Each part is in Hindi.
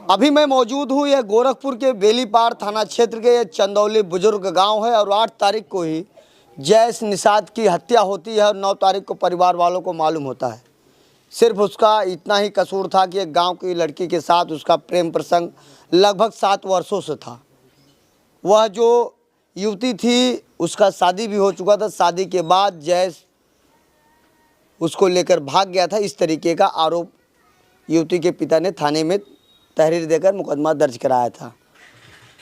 अभी मैं मौजूद हूँ यह गोरखपुर के बेलीपार थाना क्षेत्र के ये चंदौली बुजुर्ग गांव है और 8 तारीख को ही जैश निषाद की हत्या होती है और 9 तारीख को परिवार वालों को मालूम होता है। सिर्फ उसका इतना ही कसूर था कि एक गांव की लड़की के साथ उसका प्रेम प्रसंग लगभग 7 वर्षों से था। वह जो युवती थी उसका शादी भी हो चुका था। शादी के बाद जैश उसको लेकर भाग गया था। इस तरीके का आरोप युवती के पिता ने थाने में तहरीर देकर मुकदमा दर्ज कराया था।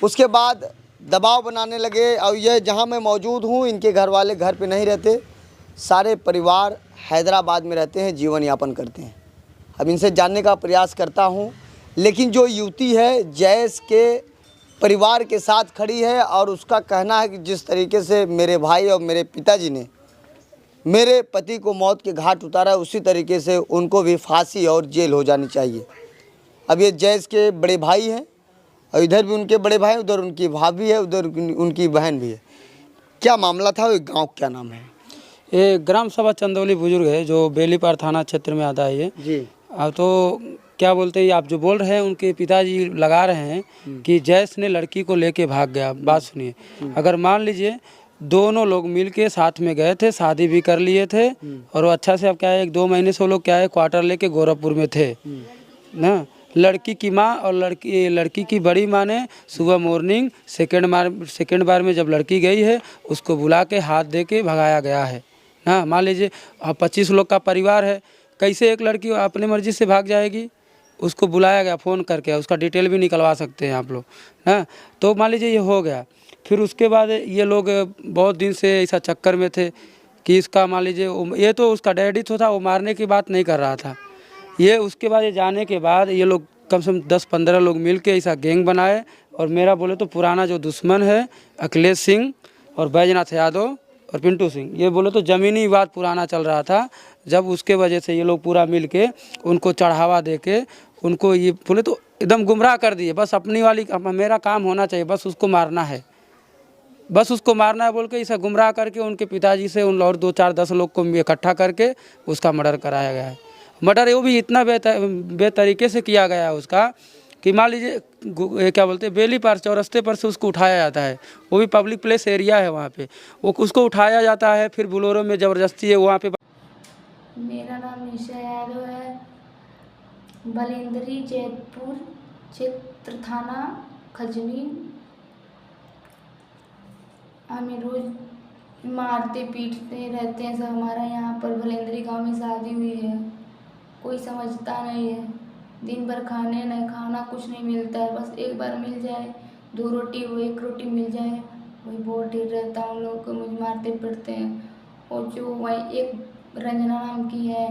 उसके बाद दबाव बनाने लगे और यह जहां मैं मौजूद हूं इनके घर वाले घर पे नहीं रहते, सारे परिवार हैदराबाद में रहते हैं, जीवन यापन करते हैं। अब इनसे जानने का प्रयास करता हूं, लेकिन जो युवती है जैश के परिवार के साथ खड़ी है और उसका कहना है कि जिस तरीके से मेरे भाई और मेरे पिताजी ने मेरे पति को मौत के घाट उतारा उसी तरीके से उनको भी फांसी और जेल हो जानी चाहिए। अब ये जैश के बड़े भाई हैं और इधर भी उनके बड़े भाई, उधर उनकी भाभी है, उधर उनकी बहन भी है। क्या मामला था? वो गांव क्या नाम है? ये ग्राम सभा चंदौली बुजुर्ग है जो बेलीपार थाना क्षेत्र में आता है ये जी। अब तो क्या बोलते हैं, आप जो बोल रहे हैं उनके पिताजी लगा रहे हैं कि जैश ने लड़की को लेके भाग गया। बात सुनिए, अगर मान लीजिए दोनों लोग मिलके साथ में गए थे, शादी भी कर लिए थे और वो अच्छा से अब क्या है 1-2 महीने से वो लोग क्या है क्वार्टर लेके गोरखपुर में थे ना। लड़की की माँ और लड़की की बड़ी माँ ने सुबह मॉर्निंग सेकेंड बार में जब लड़की गई है उसको बुला के हाथ दे के भगाया गया है ना। मान लीजिए 25 लोग का परिवार है, कैसे एक लड़की अपनी मर्जी से भाग जाएगी? उसको बुलाया गया फ़ोन करके, उसका डिटेल भी निकलवा सकते हैं आप लोग ना। तो मान लीजिए ये हो गया, फिर उसके बाद ये लोग बहुत दिन से ऐसा चक्कर में थे कि इसका मान लीजिए ये तो उसका डैडी तो था, वो मारने की बात नहीं कर रहा था। ये उसके बाद ये जाने के बाद ये लोग कम से कम 10-15 लोग मिल के ऐसा गैंग बनाए और मेरा बोले तो पुराना जो दुश्मन है अखिलेश सिंह और बैजनाथ यादव और पिंटू सिंह, ये बोले तो ज़मीनी विवाद पुराना चल रहा था। जब उसके वजह से ये लोग पूरा मिल के उनको चढ़ावा दे के उनको ये बोले तो एकदम गुमराह कर दिए। बस अपनी वाली मेरा काम होना चाहिए, बस उसको मारना है, बस उसको मारना है बोल के इसे गुमराह करके उनके पिताजी से उन और 2-4-10 लोग को इकट्ठा करके उसका मर्डर कराया गया है। मर्डर वो भी इतना बेतरीके से किया गया है उसका कि मान लीजिए क्या बोलते हैं बेलीपार चौरस्ते पर से उसको उठाया जाता है, वो भी पब्लिक प्लेस एरिया है वहाँ पे, वो उसको उठाया जाता है, फिर बोलेरो में ज़बरदस्ती है वहाँ पे। मेरा नाम निशा यादव है, बलिंद्री जैतपुर क्षेत्र थाना खजनी। हमें रोज मारते पीटते रहते हैं सब। हमारा यहाँ पर बलिंद्री गांव में शादी हुई है, कोई समझता नहीं है। दिन भर खाने न खाना कुछ नहीं मिलता है, बस एक बार मिल जाए 2 रोटी वो 1 रोटी मिल जाए वही बहुत ढेर रहता है। उन लोगों को मुझे मारते पीटते हैं। और जो वही एक रंजना नाम की है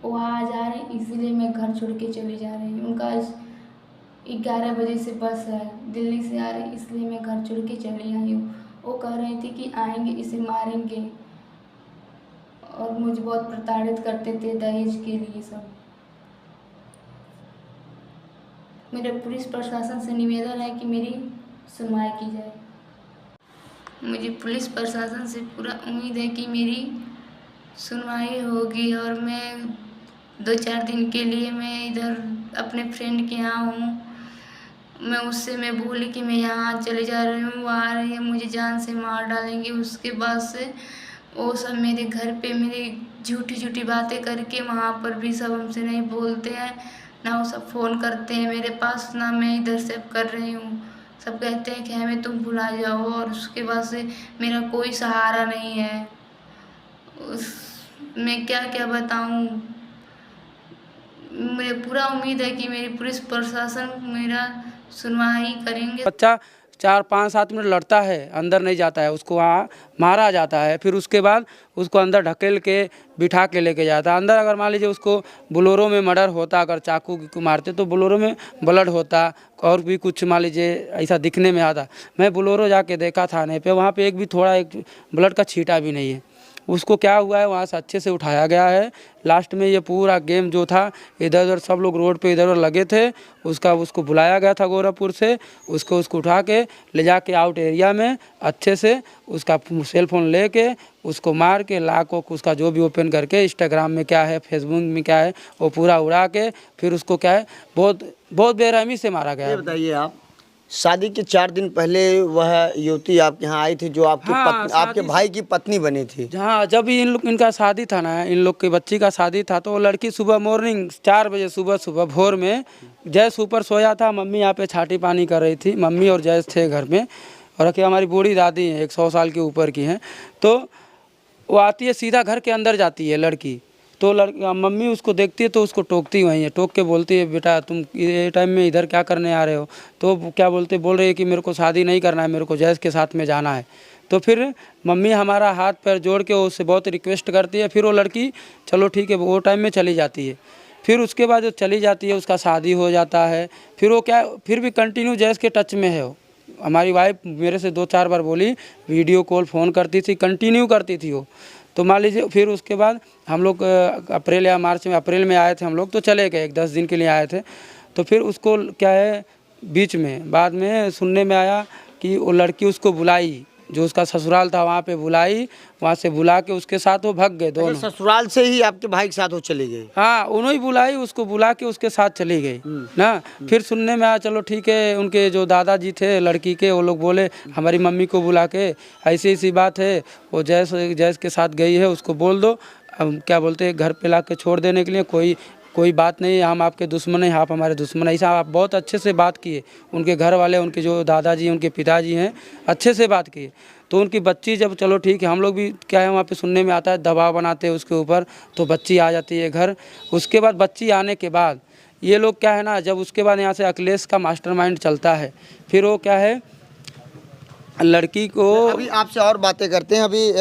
वो आ जा रहे हैं, इसीलिए मैं घर छोड़ के चली जा रही हूँ। उनका 11 बजे से बस है, दिल्ली से आ रही, इसलिए मैं घर छोड़ के चली आई हूँ। वो कह रही थी कि आएंगे इसे मारेंगे और मुझे बहुत प्रताड़ित करते थे दहेज के लिए सब। मेरे पुलिस प्रशासन से निवेदन है कि मेरी सुनवाई की जाए। मुझे पुलिस प्रशासन से पूरा उम्मीद है कि मेरी सुनवाई होगी और मैं 2-4 दिन के लिए मैं इधर अपने फ्रेंड के यहाँ हूँ। मैं बोली कि मैं यहाँ चले जा रही हूँ, वो आ रही है, मुझे जान से मार डालेंगे। उसके बाद से वो सब मेरे घर पे मेरी झूठी बातें करके वहाँ पर भी सब हमसे नहीं बोलते हैं, ना वो सब फ़ोन करते हैं मेरे पास, ना मैं इधर से कर रही हूँ। सब कहते हैं कि हमें तुम भुला जाओ और उसके बाद से मेरा कोई सहारा नहीं है। मैं क्या बताऊँ। मुझे पूरा उम्मीद है कि मेरी पुलिस प्रशासन मेरा सुनवाई करेंगे। बच्चा 4-5-7 मिनट लड़ता है, अंदर नहीं जाता है, उसको वहाँ मारा जाता है, फिर उसके बाद उसको अंदर ढकेल के बिठा के लेके जाता है अंदर। अगर मान लीजिए उसको बोलेरो में मर्डर होता, अगर चाकू को मारते तो बोलेरो में ब्लड होता और भी कुछ मान लीजिए ऐसा दिखने में आता। मैं बोलेरो जाके देखा थाने पे, वहाँ पे एक भी थोड़ा एक ब्लड का छींटा भी नहीं है। उसको क्या हुआ है वहाँ से अच्छे से उठाया गया है। लास्ट में ये पूरा गेम जो था इधर उधर सब लोग रोड पे इधर उधर लगे थे, उसको बुलाया गया था गोरखपुर से, उसको उठा के ले जाके आउट एरिया में अच्छे से उसका सेल फोन लेके उसको मार के लाख उसका जो भी ओपन करके इंस्टाग्राम में क्या है, फेसबुक में क्या है, वो पूरा उड़ा के फिर उसको क्या है बहुत बहुत बेरहमी से मारा गया। ये बताइए आप, शादी के 4 दिन पहले वह युवती आपके यहाँ आई थी जो आपके भाई की पत्नी बनी थी। हाँ, जब भी इनका शादी था ना, इन लोग की बच्ची का शादी था, तो वो लड़की सुबह मॉर्निंग 4 बजे सुबह भोर में जैस ऊपर सोया था, मम्मी यहाँ पे छाटी पानी कर रही थी, मम्मी और जैस थे घर में, और कि हमारी बूढ़ी दादी हैं 100 साल के ऊपर की हैं, तो वो आती है सीधा घर के अंदर जाती है लड़की, तो मम्मी उसको देखती है तो उसको टोकती वहीं है, टोक के बोलती है बेटा तुम ये टाइम में इधर क्या करने आ रहे हो, तो क्या बोल रही है कि मेरे को शादी नहीं करना है, मेरे को जैस के साथ में जाना है। तो फिर मम्मी हमारा हाथ पैर जोड़ के उससे बहुत रिक्वेस्ट करती है, फिर वो लड़की चलो ठीक है वो टाइम में चली जाती है। फिर उसके बाद जो चली जाती है उसका शादी हो जाता है, फिर वो क्या फिर भी कंटिन्यू जैस के टच में है। वो हमारी वाइफ मेरे से 2-4 बार बोली, वीडियो कॉल फ़ोन करती थी, कंटिन्यू करती थी वो। तो मान लीजिए फिर उसके बाद हम लोग अप्रैल में आए थे हम लोग, तो चले गए 10 दिन के लिए आए थे। तो फिर उसको क्या है बीच में बाद में सुनने में आया कि वो लड़की उसको बुलाई, जो उसका ससुराल था वहाँ पे बुलाई, वहाँ से बुला के उसके साथ वो भाग गए दोनों। ससुराल से ही आपके भाई के साथ वो चली गई? हाँ, उन्होंने बुलाई, उसको बुला के उसके साथ चली गई ना। फिर सुनने में आया चलो ठीक है, उनके जो दादाजी थे लड़की के, वो लोग बोले हमारी मम्मी को बुला के ऐसी ऐसी बात है, वो जैस के साथ गई है, उसको बोल दो, क्या बोलते हैं घर पे ला के छोड़ देने के लिए, कोई बात नहीं, हम आपके दुश्मन हैं, आप हमारे दुश्मन हैं। ऐसा आप बहुत अच्छे से बात किए, उनके घर वाले, उनके जो दादाजी उनके पिताजी हैं, अच्छे से बात किए। तो उनकी बच्ची जब चलो ठीक है, हम लोग भी क्या है वहाँ पे सुनने में आता है दबाव बनाते हैं उसके ऊपर, तो बच्ची आ जाती है घर। उसके बाद बच्ची आने के बाद ये लोग क्या है ना, जब उसके बाद यहाँ से अखिलेश का मास्टरमाइंड चलता है, फिर वो क्या है लड़की को। अभी आपसे और बातें करते हैं, अभी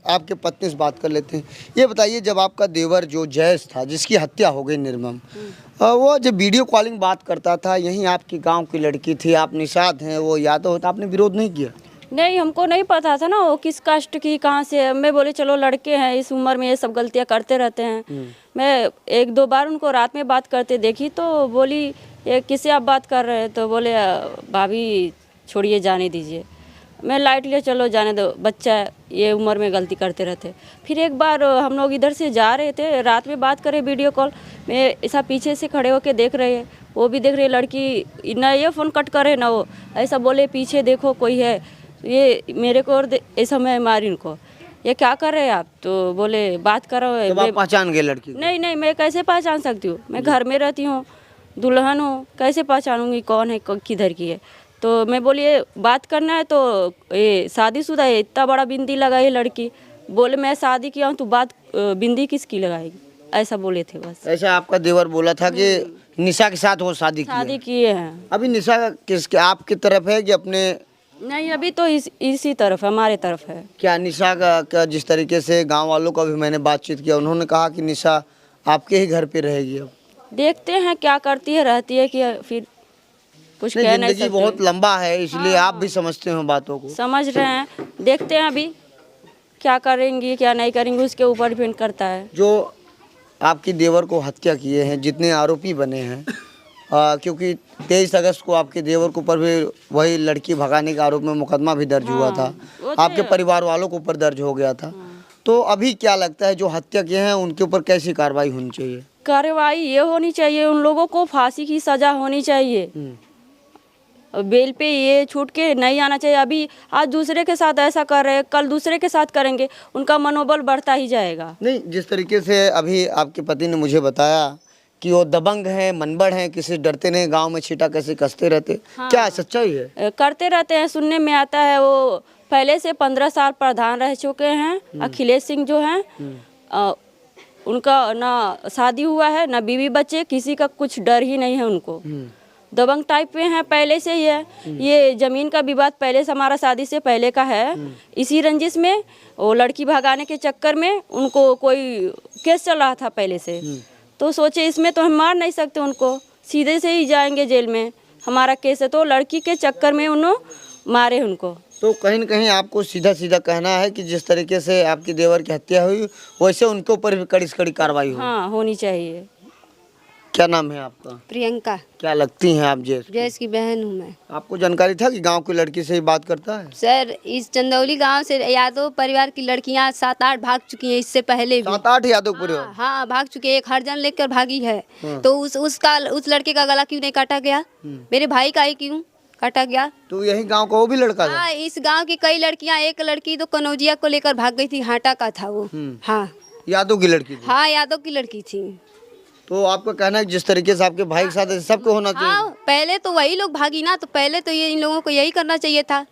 आपके पत्नी से बात कर लेते हैं। ये बताइए, जब आपका देवर जो जैस था जिसकी हत्या हो गई निर्मम, वो जब वीडियो कॉलिंग बात करता था, यहीं आपकी गांव की लड़की थी, आप निषाद हैं, वो यादव होता, आपने विरोध नहीं किया? नहीं, हमको नहीं पता था ना वो किस कास्ट की कहाँ से। मैं बोले चलो लड़के हैं, इस उम्र में ये सब गलतियाँ करते रहते हैं। मैं 1-2 बार उनको रात में बात करते देखी, तो बोली ये किससे आप बात कर रहे हैं, तो बोले भाभी छोड़िए जाने दीजिए। मैं लाइट लिए चलो जाने दो, बच्चा है, ये उम्र में गलती करते रहते। फिर एक बार हम लोग इधर से जा रहे थे, रात में बात करे वीडियो कॉल में, ऐसा पीछे से खड़े होके देख रहे हैं, वो भी देख रहे लड़की, ना ये फ़ोन कट करे ना वो, ऐसा बोले पीछे देखो कोई है, ये मेरे को और ऐसा मैं मारी इनको, ये क्या कर रहे हैं आप, तो बोले बात करो। तो आप पहचान गए लड़की को? नहीं, मैं कैसे पहचान सकती हूँ, मैं घर में रहती हूँ, दुल्हन हूँ, कैसे पहचानूंगी कौन है किधर की है। तो मैं बोलिए बात करना है, तो ये शादीशुदा है, इतना बड़ा बिंदी लगाई लड़की, बोले मैं शादी किया हूँ, तो बात बिंदी किसकी लगाएगी, ऐसा बोले थे बस। ऐसा आपका देवर बोला था कि निशा के साथ वो शादी किए हैं। अभी निशा किसके, आपकी तरफ है कि अपने? नहीं, अभी तो इसी तरफ, हमारे तरफ है। क्या निशा का जिस तरीके से गांव वालों का भी मैंने बातचीत किया, उन्होंने कहा कि निशा आपके ही घर पे रहेगी। अब देखते हैं क्या करती है, रहती है कि फिर कुछ कह नहीं सकते। बहुत लंबा है, इसलिए आप भी समझते हो बातों को। समझ रहे हैं, देखते हैं अभी क्या करेंगी क्या नहीं करेंगी, उसके ऊपर डिपेंड करता है। जो आपकी देवर को हत्या किए हैं, जितने आरोपी बने हैं, क्योंकि 23 अगस्त को आपके देवर के ऊपर भी वही लड़की भगाने के आरोप में मुकदमा भी दर्ज हुआ था, आपके परिवार वालों के ऊपर दर्ज हो गया था। तो अभी क्या लगता है जो हत्या किए हैं उनके ऊपर कैसी कार्रवाई होनी चाहिए? कार्रवाई ये होनी चाहिए, उन लोगों को फांसी की सजा होनी चाहिए, बेल पे ये छूट के नहीं आना चाहिए। अभी आज दूसरे के साथ ऐसा कर रहे हैं, कल दूसरे के साथ करेंगे, उनका मनोबल बढ़ता ही जाएगा। नहीं, जिस तरीके से अभी आपके पति ने मुझे बताया कि वो दबंग हैं, मनबड़ हैं, किसी डरते नहीं, गांव में छीटा कैसे कसते रहते। हाँ। क्या सच्चाई है? करते रहते हैं, सुनने में आता है। वो पहले से 15 साल प्रधान रह चुके हैं, अखिलेश सिंह जो हैं, उनका ना शादी हुआ है ना बीवी बच्चे, किसी का कुछ डर ही नहीं है उनको। दबंग टाइप में है पहले से ही है। ये जमीन का विवाद पहले से, हमारा शादी से पहले का है। इसी रंजिश में वो लड़की भगाने के चक्कर में उनको कोई केस चल रहा था पहले से, तो सोचे इसमें तो हम मार नहीं सकते उनको, सीधे से ही जाएंगे जेल में, हमारा केस है। तो लड़की के चक्कर में उन्होंने मारे उनको। तो कहीं न कहीं आपको सीधा सीधा कहना है कि जिस तरीके से आपकी देवर की हत्या हुई वैसे उनके ऊपर भी कड़ी से कड़ी कार्रवाई हो। हाँ होनी चाहिए। क्या नाम है आपका? प्रियंका। क्या लगती हैं आप जैस? जैस की बहन हूँ मैं। आपको जानकारी था कि गांव की लड़की से ही बात करता है? सर इस चंदौली गांव से यादव परिवार की लड़कियां 7-8 भाग चुकी हैं इससे पहले भी। 7-8 यादवपुर हो? हाँ भाग चुकी है, एक हरजन लेकर भागी है। तो उस लड़के का गला क्यों नहीं काटा गया? मेरे भाई का ही क्यों काटा गया? तो यही गांव का वो भी लड़का था? हाँ इस गांव की कई लड़कियां, एक लड़की तो कनौजिया को लेकर भाग गई थी, हाटा का था वो। हाँ यादव की लड़की थी? हाँ यादव की लड़की थी। तो आपका कहना है कि जिस तरीके से आपके भाई के साथ ऐसे सबको होना चाहिए? हाँ पहले तो वही लोग भागी ना, तो पहले तो ये इन लोगों को यही करना चाहिए था।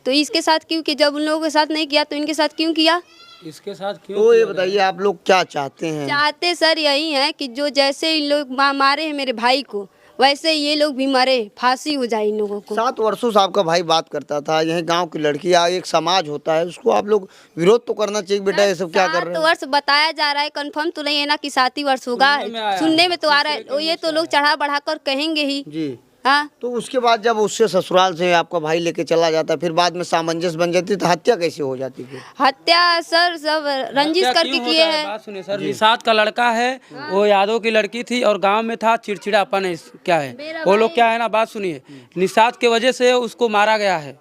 तो इसके साथ क्यों किया? जब उन लोगों के साथ नहीं किया तो इनके साथ क्यों किया? इसके साथ क्यों? तो ये बताइए आप लोग क्या चाहते हैं? चाहते सर यही है कि जो जैसे इन लोग मारे हैं मेरे भाई को, वैसे ये लोग भी मरे, फांसी हो जाए इन लोगों को। 7 वर्षों से आपका भाई बात करता था, यही गांव की लड़की या एक समाज होता है उसको आप लोग विरोध तो करना चाहिए बेटा, ये सब क्या कर रहे 7 हैं? वर्ष बताया जा रहा है, कंफर्म तो नहीं है ना कि 7 ही वर्ष होगा। सुनने में तो आ रहा है, ये तो लोग चढ़ा बढ़ा कर कहेंगे ही। जी। हाँ तो उसके बाद जब उससे ससुराल से आपका भाई लेके चला जाता फिर बाद में सामंजस्य बन जाती तो हत्या कैसे हो जाती फिर? हत्या सर सब रंजिश हत्या करके क्यों किए होता है? हैं। बात सुनिए सर, निषाद का लड़का है, वो यादव की लड़की थी और गांव में था, चिड़चिड़ापन है क्या है वो लोग क्या है ना, बात सुनिए, निषाद के वजह से उसको मारा गया है।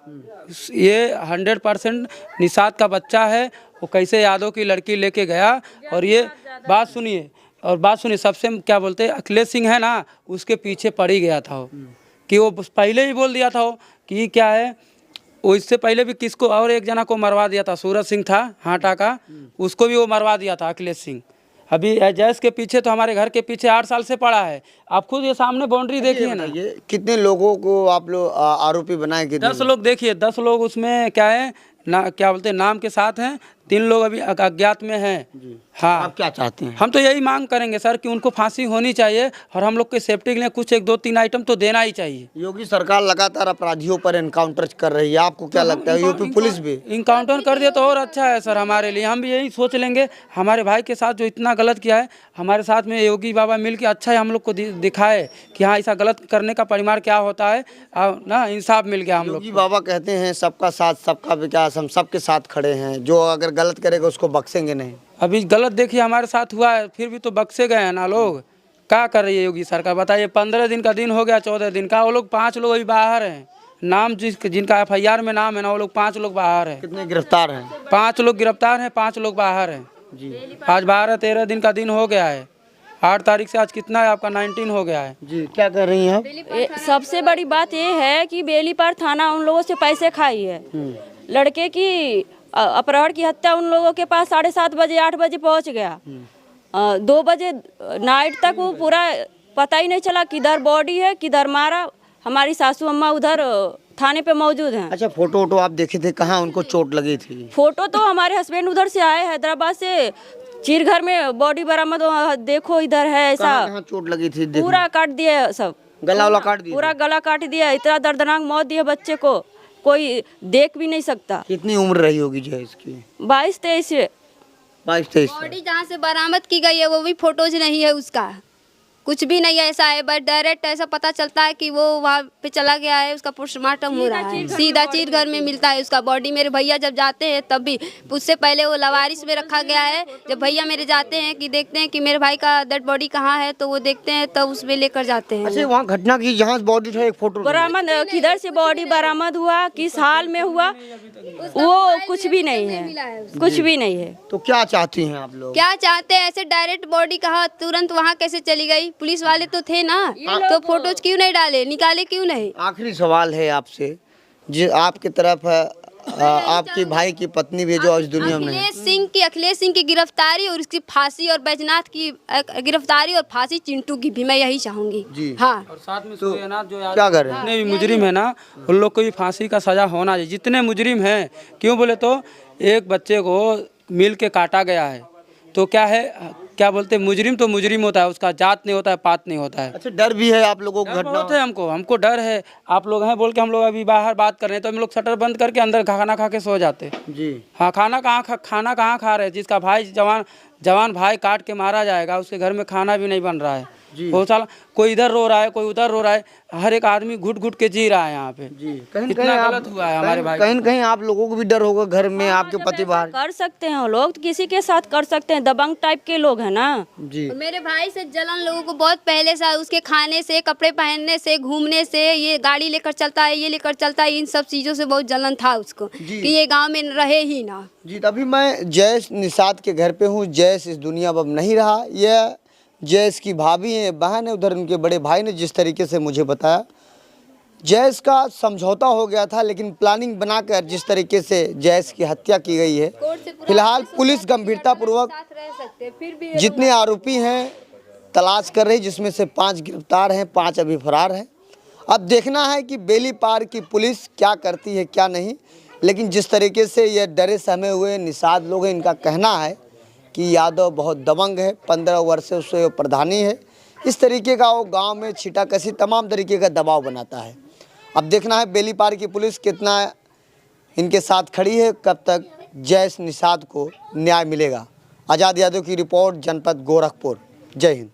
ये 100% निषाद का बच्चा है, वो कैसे यादव की लड़की लेके गया। और ये बात सुनिए सबसे क्या बोलते हैं, अखिलेश सिंह है ना, उसके पीछे पड़ ही गया था वो, कि वो पहले ही बोल दिया था वो कि क्या है, वो इससे पहले भी किसको और एक जना को मरवा दिया था, सूरज सिंह था हाटा का, उसको भी वो मरवा दिया था अखिलेश सिंह। अभी जैस के पीछे तो हमारे घर के पीछे 8 साल से पड़ा है, आप खुद ये सामने बाउंड्री देखिए ना। ये कितने लोगों को आप लोग आरोपी बनाए? 10 लोग देखिए, 10 लोग उसमें क्या है ना, क्या बोलते हैं, नाम के साथ हैं, 3 लोग अभी अज्ञात में हैं। हाँ आप क्या चाहते हैं? हम तो यही मांग करेंगे सर कि उनको फांसी होनी चाहिए और हम लोग के सेफ्टी के लिए कुछ 1-2-3 आइटम तो देना ही चाहिए। योगी सरकार लगातार अपराधियों पर एनकाउंटर कर रही है, आपको क्या लगता है? यूपी पुलिस भी इनकाउंटर कर दिया तो और अच्छा है सर हमारे लिए, हम भी यही सोच लेंगे। हमारे भाई के साथ जो इतना गलत किया है, हमारे साथ में योगी बाबा मिल के अच्छा है हम लोग को दिखाए कि हाँ ऐसा गलत करने का परिमाण क्या होता है ना, इंसाफ मिल गया हम लोग। योगी बाबा कहते हैं सबका साथ सबका विकास, हम सबके साथ खड़े हैं, जो अगर गलत करेगा उसको बख्शेंगे नहीं। अभी गलत देखिए हमारे साथ हुआ है, फिर भी तो बख्शे गए हैं ना लोग। क्या कर रही है योगी सरकार बताइए? 15 दिन का दिन हो गया, 14 दिन का, वो लोग 5 लोग अभी बाहर हैं। नाम जिनका FIR में नाम है ना, वो लोग 5 लोग बाहर हैं। कितने गिरफ्तार हैं? 5 लोग गिरफ्तार हैं, 5 लोग बाहर हैं जी। आज 12-13 दिन का दिन हो गया है, 8 तारीख से आज कितना है आपका, 19 हो गया है जी। क्या कर रही हैं आप? सबसे बड़ी बात ये है कि बेलीपार थाना उन लोगों से पैसे खाई है। लड़के की अपहरण की हत्या उन लोगों के पास 7:30 बजे 8 बजे पहुंच गया। 2 बजे नाइट तक वो पूरा पता ही नहीं चला किधर बॉडी है किधर मारा। हमारी सासू अम्मा उधर थाने पे मौजूद हैं। अच्छा, फोटो वोटो आप देखे थे, कहाँ उनको चोट लगी थी? फोटो तो हमारे हस्बैंड उधर से आए हैदराबाद से, चीरघर में बॉडी बरामद, देखो इधर है ऐसा। कहाँ चोट लगी थी? पूरा काट दिया सब, गला वाला काट दिया? पूरा गला काट दिया। इतना दर्दनाक मौत दिया बच्चे को, कोई देख भी नहीं सकता। कितनी उम्र रही होगी जो इसकी? 22-23। 22-23। बॉडी जहाँ से बरामद की गई है वो भी फोटोज नहीं है, उसका कुछ भी नहीं ऐसा है, बट डायरेक्ट ऐसा पता चलता है कि वो वहाँ पे चला गया है, उसका पोस्टमार्टम हो रहा है, सीधा चीरघर में मिलता है उसका बॉडी। मेरे भैया जब जाते हैं तब भी, उससे पहले वो लवारिस में रखा गया है। जब भैया मेरे जाते हैं कि देखते हैं कि मेरे भाई का डेड बॉडी कहाँ है, तो वो देखते हैं तब उसमें लेकर जाते हैं। अच्छा, वहाँ घटना की जहाँ बॉडी था एक फोटो बरामद किधर से बॉडी बरामद हुआ, किस हाल में हुआ, वो कुछ भी नहीं है, कुछ भी नहीं है। तो क्या चाहती हैं आप लोग? क्या चाहते हैं? ऐसे डायरेक्ट बॉडी कहाँ तुरंत वहाँ कैसे चली गई? पुलिस वाले तो थे ना, तो फोटोज क्यों नहीं डाले, निकाले क्यों नहीं? आखिरी सवाल है आपसे, जो आपकी तरफ आपकी भाई की पत्नी भी जो इस दुनिया में है, अखिलेश सिंह की गिरफ्तारी और उसकी फांसी, और बैजनाथ की गिरफ्तारी और फांसी, चिंटू की भी मैं यही चाहूंगी जी। हाँ, और साथ में सूर्यनाथ जो क्या कर रहे हैं? जितने भी मुजरिम है ना, उन लोग को भी फांसी का सजा होना चाहिए, जितने मुजरिम हैं। क्यों बोले तो एक बच्चे को मिल के काटा गया है, तो क्या है, क्या बोलते हैं, मुजरिम तो मुजरिम होता है, उसका जात नहीं होता है, पात नहीं होता है। अच्छा, डर भी है आप लोगों को? घटना बहुत है हमको डर है। आप लोग हैं बोल के हम लोग अभी बाहर बात कर रहे हैं, तो हम लोग शटर बंद करके अंदर खाना खा के सो जाते जी। हाँ, खाना कहाँ खा रहे हैं? जिसका भाई जवान भाई काट के मारा जाएगा, उसके घर में खाना भी नहीं बन रहा है। वो साला कोई इधर रो रहा है, कोई उधर रो रहा है, हर एक आदमी घुट घुट के जी रहा है यहाँ पे। इतना गलत हुआ है हमारे भाई। कहीं न कहीं आप लोगों को भी डर होगा घर में, आपके पति बाहर। कर सकते हैं वो लोग, तो किसी के साथ कर सकते हैं, दबंग टाइप के लोग हैं ना। जी और मेरे भाई से जलन लोगों को बहुत पहले से, उसके खाने से, कपड़े पहनने से, घूमने से, ये गाड़ी लेकर चलता है, ये लेकर चलता है, इन सब चीज़ों से बहुत जलन था उसको कि ये गांव में रहे ही ना। जी, तभी मैं जयेश निषाद के घर पे हूँ। जयेश इस दुनिया में अब नहीं रहा। यह जयेश की भाभी है, बहन है, उधर उनके बड़े भाई ने जिस तरीके से मुझे बताया, जयेश का समझौता हो गया था, लेकिन प्लानिंग बनाकर जिस तरीके से जयेश की हत्या की गई है, फिलहाल पुलिस गंभीरतापूर्वक जितने आरोपी हैं तलाश कर रही, जिसमें से 5 गिरफ्तार हैं, 5 अभी फरार हैं। अब देखना है कि बेली पार की पुलिस क्या करती है क्या नहीं, लेकिन जिस तरीके से ये डरे सहमे हुए निषाद लोग हैं, इनका कहना है कि यादव बहुत दबंग है, 15 वर्ष से उससे प्रधानी है, इस तरीके का वो गांव में छीटाकशी तमाम तरीके का दबाव बनाता है। अब देखना है बेली पार की पुलिस कितना इनके साथ खड़ी है, कब तक जयेश निषाद को न्याय मिलेगा। आज़ाद यादव की रिपोर्ट, जनपद गोरखपुर। जय हिंद।